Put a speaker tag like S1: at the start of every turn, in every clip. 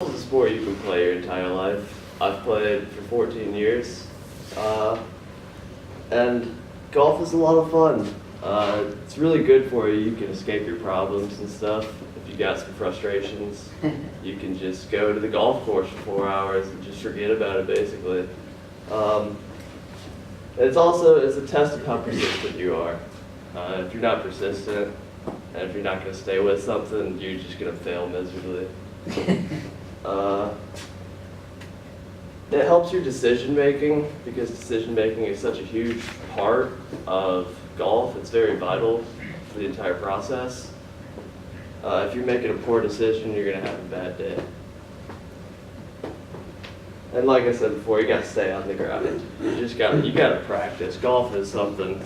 S1: Golf is a sport you can play your entire life. I've played for 14 years, and golf is a lot of fun. It's really good for you. You can escape your problems and stuff. If you got some frustrations, you can just go to the golf course for 4 hours and just forget about it, basically. It's a test of how persistent you are. If you're not persistent, and if you're not going to stay with something, you're just going to fail miserably. It helps your decision making because decision making is such a huge part of golf. It's very vital for the entire process. If you're making a poor decision, you're going to have a bad day. And like I said before, you got to stay on the ground. You got to practice. Golf is something.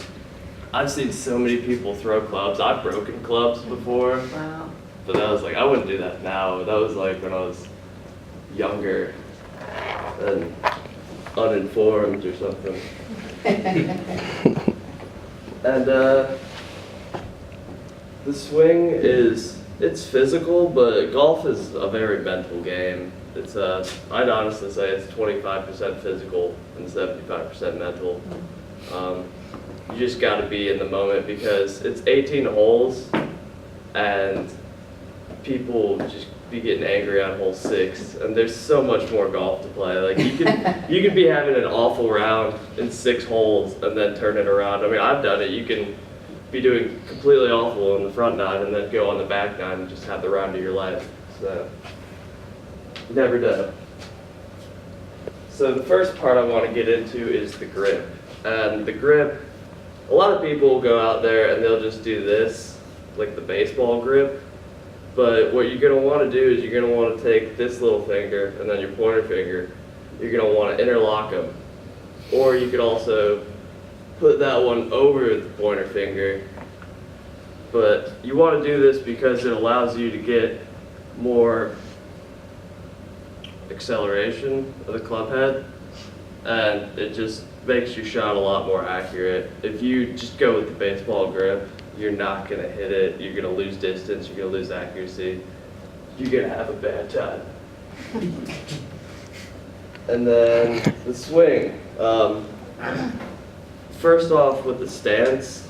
S1: I've seen so many people throw clubs. I've broken clubs before.
S2: Wow.
S1: But that was like, I wouldn't do that now. That was like when I was younger and uninformed or something. And the swing it's physical, but golf is a very mental game. I'd honestly say it's 25% physical and 75% mental. You just got to be in the moment because it's 18 holes and people just be getting angry on hole 6, and there's so much more golf to play. Like you could be having an awful round in 6 holes and then turn it around. I mean, I've done it. You can be doing completely awful in the front 9 and then go on the back 9 and just have the round of your life. So, never done it. So the first part I want to get into is the grip. And the grip, a lot of people go out there and they'll just do this, like the baseball grip. But what you're going to want to do is you're going to want to take this little finger and then your pointer finger. You're going to want to interlock them. Or you could also put that one over the pointer finger. But you want to do this because it allows you to get more acceleration of the club head. And it just makes your shot a lot more accurate. If you just go with the baseball grip, you're not going to hit it, you're going to lose distance, you're going to lose accuracy, you're going to have a bad time. And then the swing. First off, with the stance,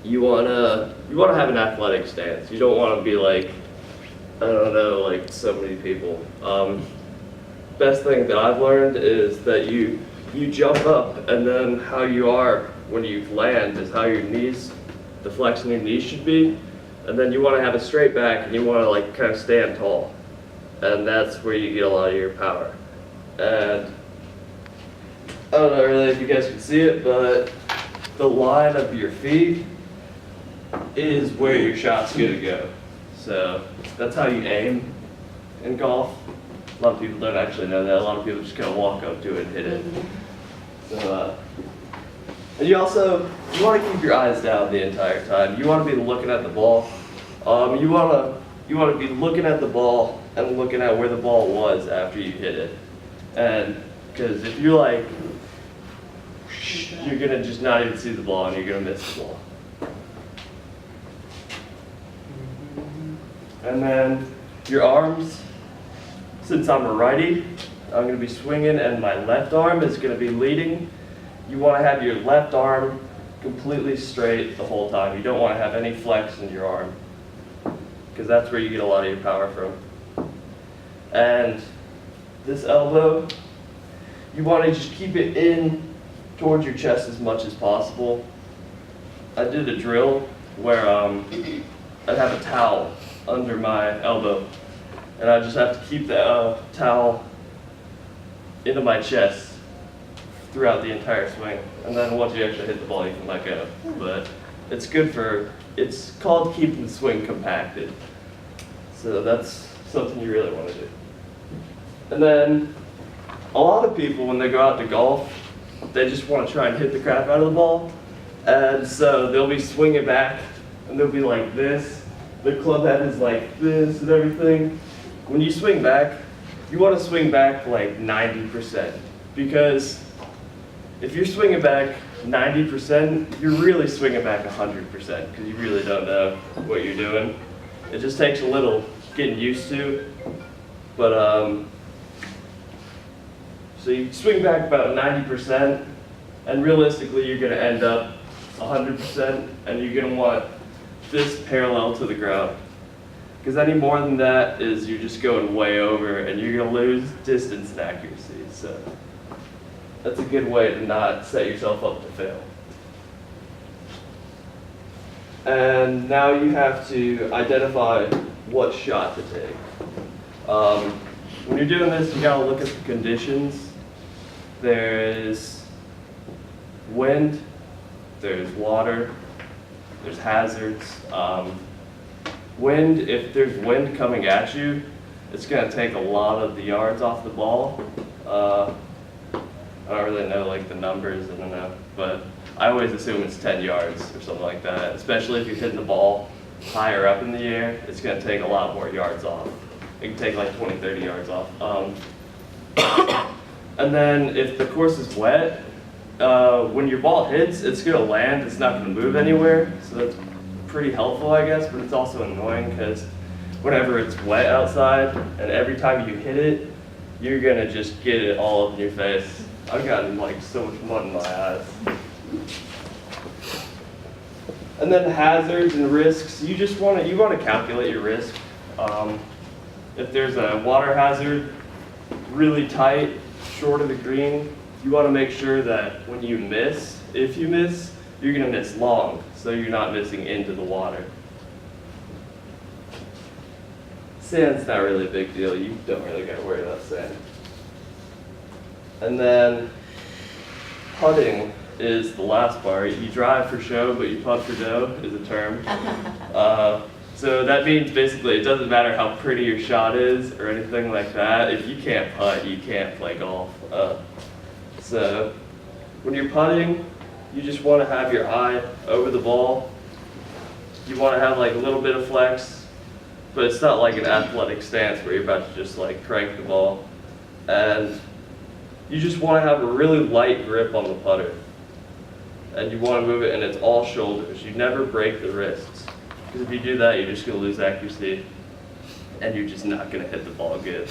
S1: you want to have an athletic stance. You don't want to be like, I don't know, like so many people. Best thing that I've learned is that you jump up, and then how you are when you land is how your knees, the flex in your knees should be, and then you want to have a straight back and you want to like kind of stand tall, and that's where you get a lot of your power. And I don't know really if you guys can see it, but the line of your feet is where your shot's going to go. So that's how you aim in golf. A lot of people don't actually know that. A lot of people just kind of walk up to it and hit it. So, and you want to keep your eyes down the entire time. You want to be looking at the ball. You want to be looking at the ball and looking at where the ball was after you hit it. And because if you're like, you're gonna just not even see the ball and you're gonna miss the ball. And then your arms. Since I'm a righty, I'm going to be swinging and my left arm is going to be leading. You want to have your left arm completely straight the whole time. You don't want to have any flex in your arm because that's where you get a lot of your power from. And this elbow, you want to just keep it in towards your chest as much as possible. I did a drill where I'd have a towel under my elbow. And I just have to keep the towel into my chest throughout the entire swing. And then once you actually hit the ball, you can let go. But it's called keeping the swing compacted. So that's something you really want to do. And then a lot of people, when they go out to golf, they just want to try and hit the crap out of the ball. And so they'll be swinging back, and they'll be like this. The club head is like this and everything. When you swing back, you want to swing back like 90%, because if you're swinging back 90%, you're really swinging back 100% because you really don't know what you're doing. It just takes a little getting used to. But so you swing back about 90%, and realistically you're going to end up 100%, and you're going to want this parallel to the ground. Because any more than that is you're just going way over, and you're going to lose distance and accuracy. So that's a good way to not set yourself up to fail. And now you have to identify what shot to take. When you're doing this, you gotta look at the conditions. There's wind, there's water, there's hazards. Wind, if there's wind coming at you, it's gonna take a lot of the yards off the ball. I don't really know like the numbers, I don't know, but I always assume it's 10 yards or something like that, especially if you're hitting the ball higher up in the air, it's going to take a lot more yards off. It can take like 20, 30 yards off. And then if the course is wet, when your ball hits, it's going to land, it's not going to move anywhere, so that's pretty helpful, I guess, but it's also annoying because whenever it's wet outside and every time you hit it, you're going to just get it all up in your face. I've gotten like so much mud in my eyes. And then hazards and risks, you want to calculate your risk. If there's a water hazard really tight, short of the green, you want to make sure that when you miss, if you miss, you're going to miss long, so you're not missing into the water. Sand's not really a big deal. You don't really got to worry about sand. And then putting is the last part. You drive for show, but you putt for dough is a term. So that means basically it doesn't matter how pretty your shot is or anything like that. If you can't putt, you can't play golf. So when you're putting, you just want to have your eye over the ball. You want to have like a little bit of flex, but it's not like an athletic stance where you're about to just like crank the ball. And you just want to have a really light grip on the putter. And you want to move it, and it's all shoulders. You never break the wrists. Because if you do that, you're just going to lose accuracy, and you're just not going to hit the ball good.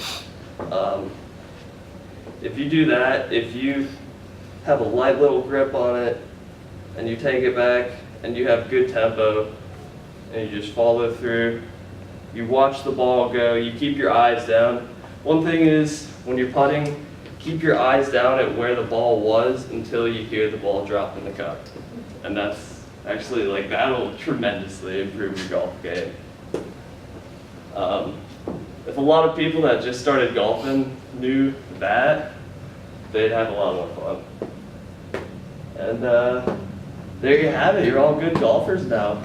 S1: If you do that, if you have a light little grip on it, and you take it back, and you have good tempo, and you just follow through, you watch the ball go, you keep your eyes down. One thing is, when you're putting, keep your eyes down at where the ball was until you hear the ball drop in the cup. And that's actually like, that'll tremendously improve your golf game. If a lot of people that just started golfing knew that, they'd have a lot more fun. And there you have it, you're all good golfers now.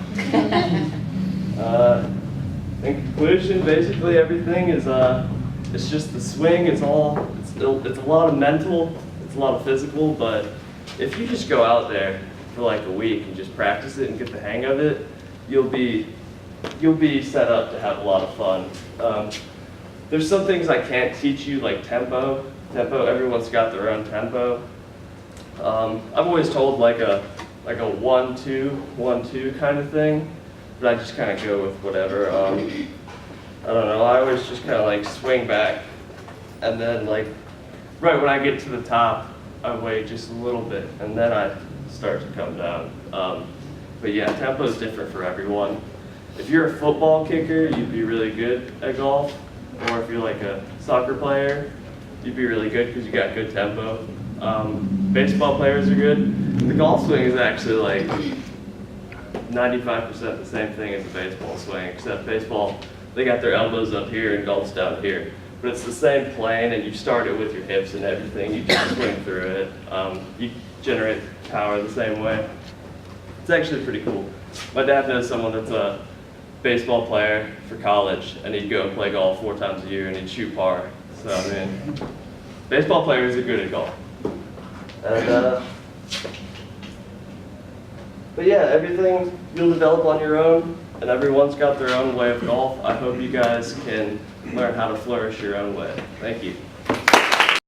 S1: In conclusion, basically everything is, it's just the swing, it's a lot of mental, it's a lot of physical, but if you just go out there for like a week and just practice it and get the hang of it, you'll be set up to have a lot of fun. There's some things I can't teach you, like tempo. Everyone's got their own tempo. I've always told like a 1-2, 1-2 kind of thing, but I just kind of go with whatever. I don't know, I always just kind of like swing back, and then like right when I get to the top, I wait just a little bit, and then I start to come down. But yeah, tempo is different for everyone. If you're a football kicker, you'd be really good at golf, or if you're like a soccer player, you'd be really good because you got good tempo. Baseball players are good. The golf swing is actually like 95% the same thing as a baseball swing, except baseball, they got their elbows up here and golf's down here. But it's the same plane, and you start it with your hips and everything. You just swing through it. You generate power the same way. It's actually pretty cool. My dad knows someone that's a baseball player for college, and he'd go and play golf 4 times a year, and he'd shoot par. So, I mean, baseball players are good at golf. And, but yeah, everything you'll develop on your own, and everyone's got their own way of golf. I hope you guys can learn how to flourish your own way. Thank you.